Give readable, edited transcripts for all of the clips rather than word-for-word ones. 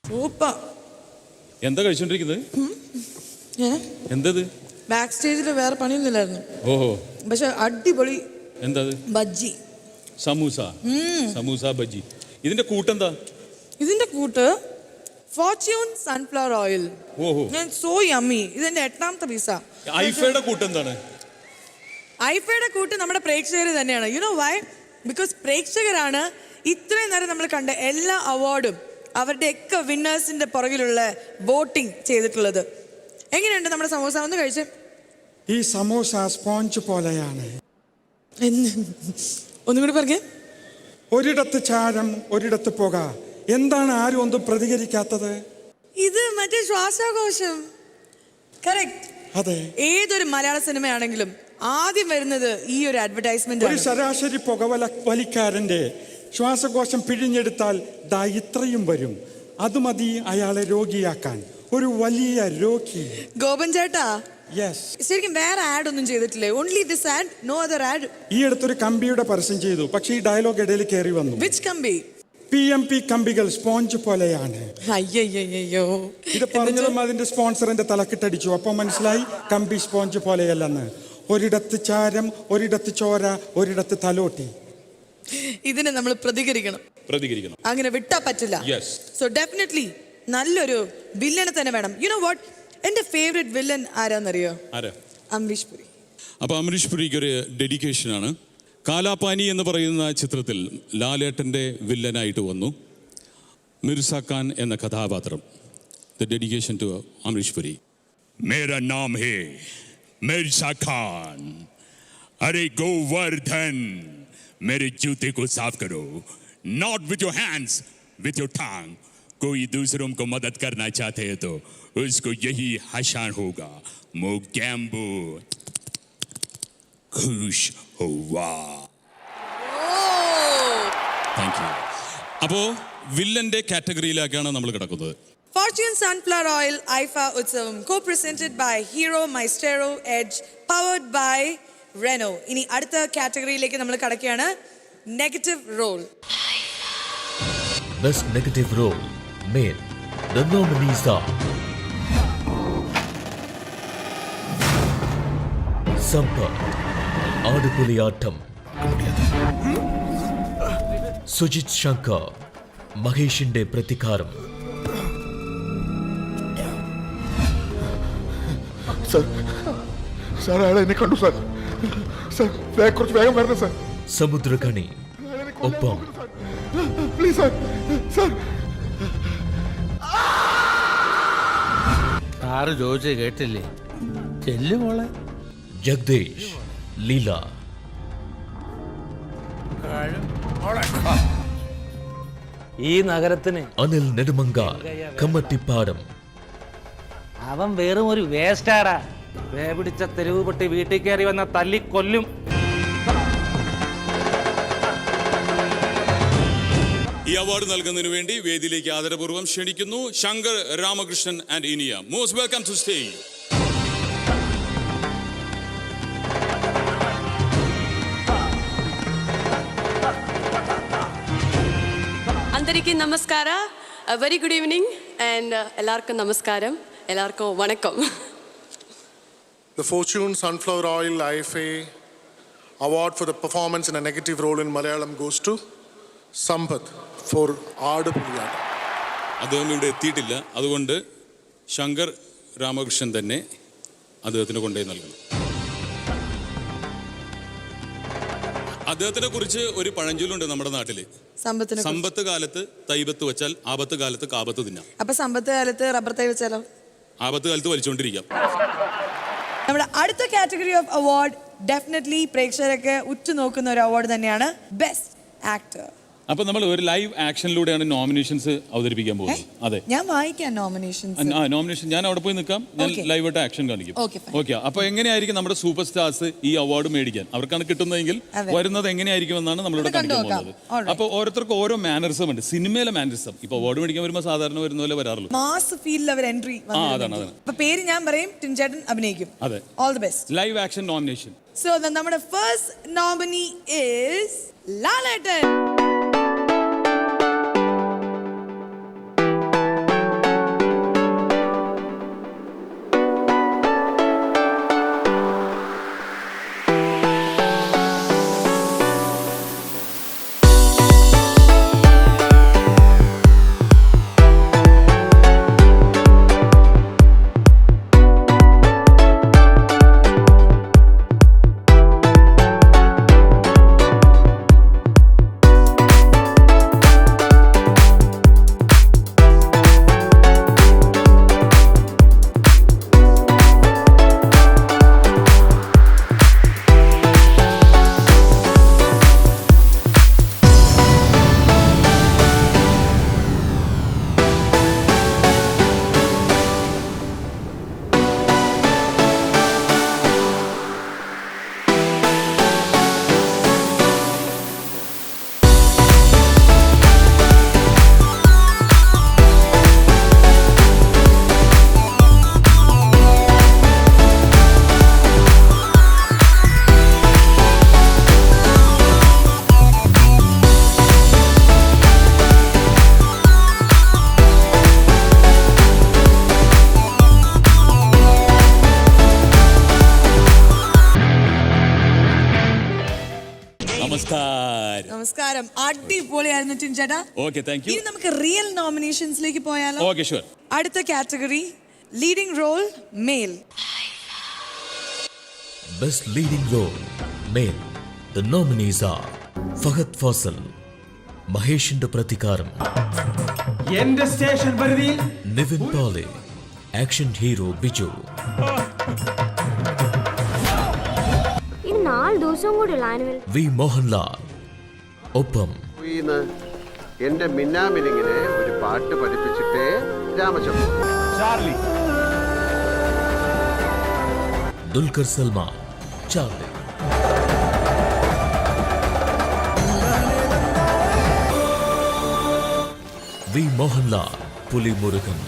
Super. എന്താ കഴിച്ചോണ്ടിരിക്കുന്നത്? എന്തത്? Back സ്റ്റേജിൽ വേറെ പണിയൊന്നുമില്ലായിരുന്നു. ഓഹോ, പക്ഷെ അടിപൊളി. എന്താ ബജ്ജി, സമൂസ. സമൂസ ബജ്ജി. ഇതിന്റെ കൂട്ടെന്താ? ഇതിന്റെ കൂട്ട് ഫോർച്യൂൺ സൺഫ്ലവർ ഓയിൽ. ഓഹോ, സോ യമ്മി. ഇതെന്റെ 8ാമത്തെ പീസ. ഐഫയുടെ കൂട്ടെന്താണ്? ഐഫയുടെ കൂട്ട് നമ്മുടെ പ്രേക്ഷകർ തന്നെയാണ്. You know why? ബിക്കോസ് പ്രേക്ഷകരാണ് ഇത്രയും നേരം നമ്മൾ കണ്ട എല്ലാ അവാർഡും അവരുടെയൊക്കെ വിന്നേഴ്സിന്റെ പുറകിലുള്ള വോട്ടിംഗ് ചെയ്തിട്ടുള്ളത്. എങ്ങനെയുണ്ട് നമ്മുടെ സമോസ? ഒന്ന് കഴിച്ചേ. ഈ സമോസ സ്പോഞ്ച് പോലെയാണ്. ഒന്നും കൂടി പറഞ്ഞേ. ഒരിടത്ത് ചാരം ഒരിടത്ത് പുക. എന്താണ് ആരും ഒന്നും പ്രതികരിക്കാത്തത്? ഇത് മറ്റേ ശ്വാസകോശം. കറക്റ്റ്. അതെ, ഏതൊരു മലയാള സിനിമയാണെങ്കിലും ആദ്യം വരുന്നത് ഈ ഒരു അഡ്വർടൈസ്മെന്റ്. ഒരു ശരാശരി പുകവലിക്കാരന്റെ ശ്വാസകോശം പിഴിഞ്ഞെടുത്താൽ ദാ ഇത്രയും വരും. അത് മതി അയാളെ രോഗിയാക്കാൻ. ഒരു വലിയ രോഗി. ഗോപൻ ചേട്ടാ, യെസ്. ശരിക്കും വേറെ ആഡ് ഒന്നും ചെയ്തിട്ടില്ലേ? Only this ad, no other ad. ഈ അടുത്തൊരു കമ്പിയുടെ പരസ്യം ചെയ്തു, പക്ഷേ ഈ ഡയലോഗ് ഇടയിൽ കയറി വന്നു. വിച്ച് കമ്പി? PMP കമ്പികൾ സ്പോഞ്ച് പോലെയാണ്. അയ്യോ, ഇത് പറഞ്ഞതും അതിന്റെ സ്പോൺസറിന്റെ തലക്കിട്ടടിച്ചു. അപ്പൊ മനസ്സിലായി കമ്പി സ്പോഞ്ച് പോലെയല്ലെന്ന്. ഒരിടത്ത് ചാരം ഒരിടത്ത് ചോര ഒരിടത്ത് തലോട്ടി. ഇതിനെ നമ്മൾ പ്രതികരിക്കണം. അങ്ങനെ വിട്ടാ പറ്റില്ല. സോ ഡെഫിനറ്റ്ലി നല്ലൊരു വില്ലനെ തന്നെ വേണം. യു നോ വാട്ട്, എന്റെ ഫേവറേറ്റ് വില്ലൻ ആരാന്നറിയോ? അംരീഷ് പുരി. അപ്പൊ അംരീഷ് പുരിക്ക് ഒരു ഡെഡിക്കേഷൻ ആണ്. കാലാപാനി എന്ന് പറയുന്ന ചിത്രത്തിൽ ലാലേട്ടന്റെ വില്ലനായിട്ട് വന്നു മിർസ ഖാൻ എന്ന കഥാപാത്രം. The dedication to Amrish Puri. मेरा नाम है मिर्जा खान. अरे गोवर्धन, मेरे जूते को साफ करो. Not with your hands, with your tongue. कोई दूसरों को मदद करना चाहते हैं तो उसको यही हसान होगा. मोगैम्बो खुश हुआ. Thank you. അപ്പോ വില്ലന്റെ കാറ്റഗറിയിലേക്കാണ് നമ്മൾ കിടക്കുന്നത്. ഫോർച്യൂൺ സൺഫ്ലവർ ഓയിൽ ഐഫ ഉത്സവം co-presented by Hero Maestro Edge, powered by Renault. ഇനി അടുത്ത കാറ്റഗറിയിലേക്ക് നമ്മൾ കടക്കുകയാണ്. Negative role. Best negative role male. The nominees are Sampath, Aadupuliyattam. Sujith Shankar, Maheshinte Prathikaram. Sir അയാൾ എന്നെ കണ്ടു സാർ. സാർ കുറച്ച് വേഗം വരണം സാർ. സമുദ്രകണി, ഒപ്പം പ്ലീസ് സാർ. സാർ സാറ് ചോദിച്ചു കേട്ടില്ലേ? ചെല്ലു മോളെ. ജഗദീഷ്, ലീല. ഈ നഗരത്തിന് അനിൽ നെടുമങ്കാൽ, കമ്മട്ടിപ്പാടം. അവൻ വെറും ഒരു വേസ്റ്റാടാ. വേ പിടിച്ച തെരുവ് പൊട്ടി വീട്ടിൽ കയറി വന്ന തല്ലിക്കൊല്ലും. ഈ അവാർഡ് നൽകുന്നതിന് വേണ്ടി വേദിയിലേക്ക് ആദരപൂർവ്വം ക്ഷണിക്കുന്നു Shankar Ramakrishnan and Iniya. Most welcome to stage. అందరికీ నమస్కార. వెరీ గుడ్ ఈవినింగ్ అండ్ എല്ലാവർക്കും നമസ്കാരം, എല്ലാവർക്കും വണക്കം. The Fortune Sunflower Oil IFA award for the performance in a negative role in Malayalam goes to Sampath for Aadupuliyattam. അദ്ദേഹം ഇവിടെ എത്തിയിട്ടില്ല, അതുകൊണ്ട് ശങ്കർ രാമകൃഷ്ണൻ തന്നെ അദ്ദേഹത്തിന് കൊണ്ടുപോയി നൽകണം. അദ്ദേഹത്തിനെ കുറിച്ച് ഒരു പഴഞ്ചൊല്ലുണ്ട് നമ്മുടെ നാട്ടില്. സമ്പത്ത് കാലത്ത് തൈബത്ത് വെച്ചാൽ ആപത്ത് കാലത്ത് കാപത്ത് തിന്നാം. അപ്പൊ സമ്പത്ത് കാലത്ത് റബ്ബർ തൈ വെച്ചാലോ? ആപത്ത് കാലത്ത് വലിച്ചുകൊണ്ടിരിക്കാം. നമ്മുടെ അടുത്ത കാറ്റഗറി ഓഫ് അവാർഡ് ഡെഫിനറ്റ്ലി പ്രേക്ഷകരൊക്കെ ഉറ്റുനോക്കുന്ന ഒരു അവാർഡ് തന്നെയാണ് ബെസ്റ്റ് ആക്ടർ. അപ്പൊ നമ്മൾ ഒരു ലൈവ് ആക്ഷനിലൂടെയാണ് നോമിനേഷൻസ് അവതരിപ്പിക്കാൻ പോകുന്നത്. അതെ, ഞാൻ വായിക്കാം നോമിനേഷൻസ്. നോമിനേഷൻ ഞാൻ അവിടെ പോയി നിൽക്കാം, ഞാൻ ലൈവായിട്ട് ആക്ഷൻ കാണിക്കും. ഓക്കെ, അപ്പൊ എങ്ങനെയായിരിക്കും നമ്മുടെ സൂപ്പർ സ്റ്റാർസ് ഈ അവാർഡ് മേടിക്കാൻ? അവർക്കാണ് കിട്ടുന്നതെങ്കിൽ വരുന്നത് എങ്ങനെയായിരിക്കും എന്നാണ് നമ്മളിവിടെ കാണിക്കാൻ പോകുന്നത്. അപ്പൊ ഓരോരുത്തർക്കും ഓരോ മാനറിസം ഉണ്ട്, സിനിമയിലെ മാനറിസം. ഇപ്പൊ അവാർഡ് മേടിക്കാൻ വരുമ്പോൾ സാധാരണ വരുന്ന പോലെ വരാറുള്ളൂ. മാസ് ഫീൽ അവർ എൻട്രി. അതാണ്. അപ്പൊ പേര് ഞാൻ പറയും, ടിൻചേട്ടൻ അഭിനയിക്കും. അതെ, all the best. Live action nomination. So നമ്മുടെ ഫസ്റ്റ് നോമിനി ഈസ് ലാലേട്ടൻ. നമസ്കാരം. അടിപൊളിയായിരുന്നു ടിൻ ചേട്ടാ. Okay, thank you. ഇനി നമുക്ക് റിയൽ നോമിനേഷൻസിലേക്ക് പോയാലോ? Okay, sure. അടുത്ത category leading role male. Best leading role male. The nominees are Fahad Fasal, Maheshinde Pratikaram, എന്റെ സ്റ്റേഷൻ പരിധിയിൽ Nivin Pauly, action hero Biju, ഇനി 4 ദിവസം കൂടിയുള്ള ആനുവൽ. V Mohanlal, ഒപ്പം എന്റെ മിന്നാമിനിങ്ങിനെ ഒരു പാട്ട് പഠിപ്പിച്ചിട്ടേ Ramachandran. Charlie, Dulquer Salman, Charlie, V Mohanlal, Puli Murugan,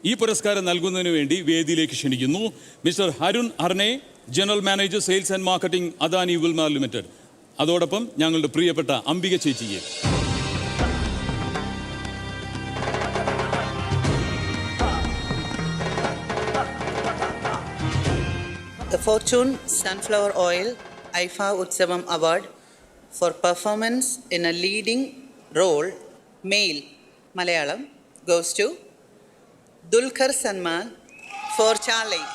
ഈ പുരസ്കാരം നൽകുന്നതിന് വേണ്ടി വേദിയിലേക്ക് ക്ഷണിക്കുന്നു mister Harun Arne, general manager sales and marketing Adani Wilmar limited. അതോടൊപ്പം ഞങ്ങളുടെ പ്രിയപ്പെട്ട അംബിക ചേച്ചിയെ. The Fortune Sunflower Oil IFA Utsavam Award for performance in a leading role male Malayalam goes to Dulquer Salman for Charlie.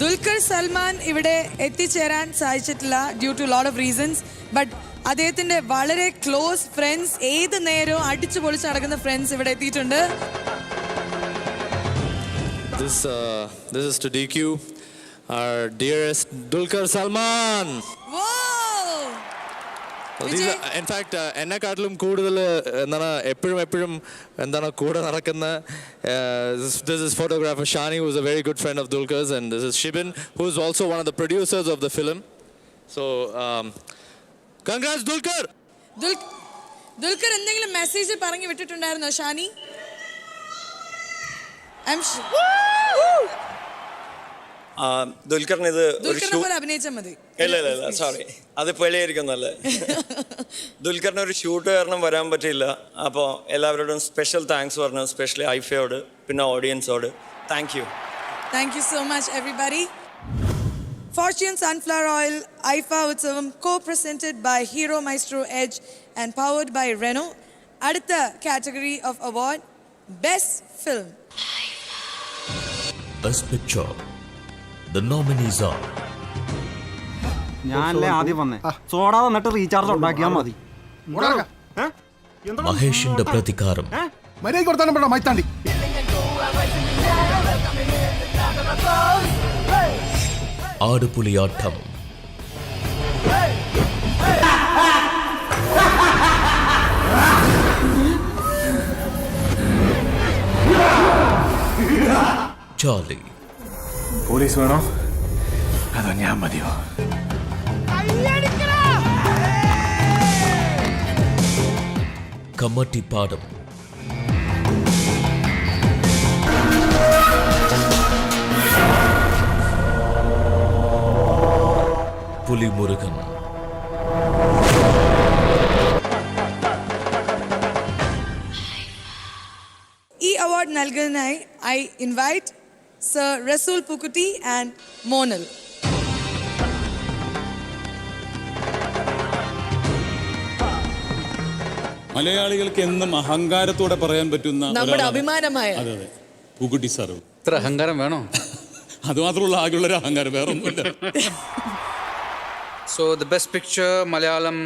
Dulquer Salman ഇവിടെ എത്തിച്ചേരാൻ സാധിച്ചിട്ടില്ല due to lot of reasons. But അദ്ദേഹത്തിന്റെ വളരെ close friends, ഏത് നേരവും അടിച്ചു പൊളിച്ച് നടക്കുന്ന ഫ്രണ്ട്സ് ഇവിടെ എത്തിയിട്ടുണ്ട്. This is to DQ, our dearest Dulquer Salman. In fact, എന്നെക്കാട്ടിലും കൂടുതൽ എന്താണ് എപ്പോഴും എന്താണ് കൂടെ നടക്കുന്ന this is photographer Shani, who is a very good friend of Dulquer's, and this is Shibin, who is also one of the producers of the film. So congrats Dulquer. Dulquer എന്തെങ്കിലും message പറഞ്ഞു വിട്ടിട്ടുണ്ടായിരുന്നോ ഷാനി? ദുൽഖറിന് ഇത് അഭിനയിച്ചാൽ മതി. ഇല്ല സോറി, അത് പിഴയായിരിക്കുന്നല്ലേ. ദുൽഖറിന് ഒരു shoot കാരണം വരാൻ പറ്റില്ല. അപ്പോൾ എല്ലാവരോടും സ്പെഷ്യൽ താങ്ക്സ് പറഞ്ഞു, സ്പെഷ്യലി ഐഫയോട്, പിന്നെ ഓഡിയൻസോട്. Thank you so much everybody. Fortune Sunflower Oil IFA Utsavam co-presented by Hero Maestro Edge and powered by Renault. അടുത്ത category of award Best Film. Best Picture. The nominees are ഞാനല്ലേ ആദ്യം വന്നേ. Soda വന്നിട്ട് recharge ഉണ്ടാക്കിയാൽ മതി. Maheshinde Pratikaram, മര്യാദ കൊടുത്താലും വേണ്ട മൈത്താണ്ടി. ആടുപുലിയാട്ടം, ചാർലി, പോലീസ് വേണോ അതോ ഞാൻ മതിയോ? കമ്മട്ടിപ്പാടം, പുലിമുരുകൻ, ഈ അവാർഡ് നൽകുന്നതിനായി ഐ ഇൻവൈറ്റ് സർ റസൂൽ പുക്കുട്ടി ആൻഡ് മോനൽ. മലയാളികൾക്ക് എന്നും അഹങ്കാരത്തോടെ പറയാൻ പറ്റുന്ന നമ്മുടെ അഭിമാനമായ അതെ പൂക്കുട്ടി സാറ്. ഇത്ര അഹങ്കാരം വേണോ? അതുമാത്രമുള്ള ആകെയുള്ളൊരു അഹങ്കാരം, വേറെ ഒന്നുമില്ല. So the best picture Malayalam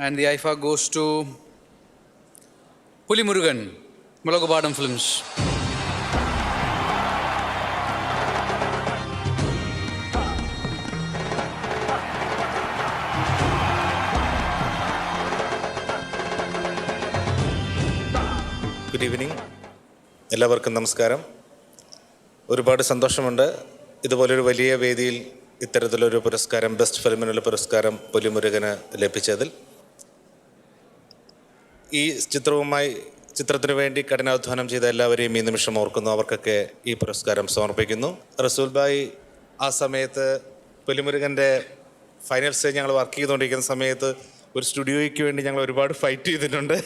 and the IFA goes to Puli Murugan, Mulagubadam Films. Good evening, എല്ലാവർക്കും നമസ്കാരം. ഒരുപാട് സന്തോഷമുണ്ട് ഇതുപോലൊരു വലിയ വേദിയിൽ ഇത്തരത്തിലൊരു പുരസ്കാരം, ബെസ്റ്റ് ഫിലിമിനുള്ള പുരസ്കാരം പുലിമുരുകന് ലഭിച്ചതിൽ. ഈ ചിത്രത്തിന് വേണ്ടി കഠിനാധ്വാനം ചെയ്ത എല്ലാവരെയും ഈ നിമിഷം ഓർക്കുന്നു. അവർക്കൊക്കെ ഈ പുരസ്കാരം സമർപ്പിക്കുന്നു. റസൂൽ ഭായ് ആ സമയത്ത് പുലിമുരുകൻ്റെ ഫൈനൽ സ്റ്റേജ് ഞങ്ങൾ വർക്ക് ചെയ്തുകൊണ്ടിരിക്കുന്ന സമയത്ത് ഒരു സ്റ്റുഡിയോയ്ക്ക് വേണ്ടി ഞങ്ങൾ ഒരുപാട് ഫൈറ്റ് ചെയ്തിട്ടുണ്ട്.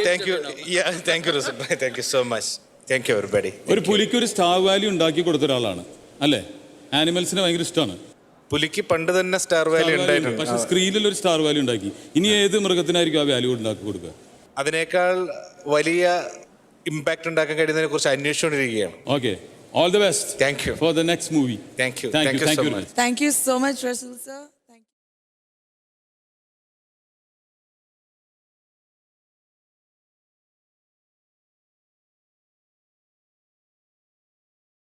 താങ്ക് യു റസൂൽ bhai, thank you so much. Thank U everybody. ഒരു പുലിക്ക് ഒരു സ്റ്റാർ വാല്യൂ ഉണ്ടാക്കി കൊടുത്ത ഒരാളാണ് അല്ലേ? ആനിമൽസിനെ ഭയങ്കര ഇഷ്ടമാണ്. പുലിക്ക് പണ്ട് തന്നെ സ്റ്റാർ വാല്യൂ ഉണ്ടായിട്ടുണ്ട്. പക്ഷെ സ്ക്രീനിൽ ഒരു സ്റ്റാർ വാല്യൂ ഉണ്ടാക്കി. ഇനി ഏത് മൃഗത്തിനായിരിക്കും ആ വാല്യൂ ഉണ്ടാക്കി കൊടുക്കുക? അതിനേക്കാൾ വലിയ ഇമ്പാക്ട് ഉണ്ടാക്കാൻ കഴിയുന്നതിനെ കുറിച്ച് അന്വേഷിച്ചുകൊണ്ടിരിക്കുകയാണ്. Okay, all the best. Thank you for the next movie. Thank you thank you so very much. Much. Thank you so much Rasool sir.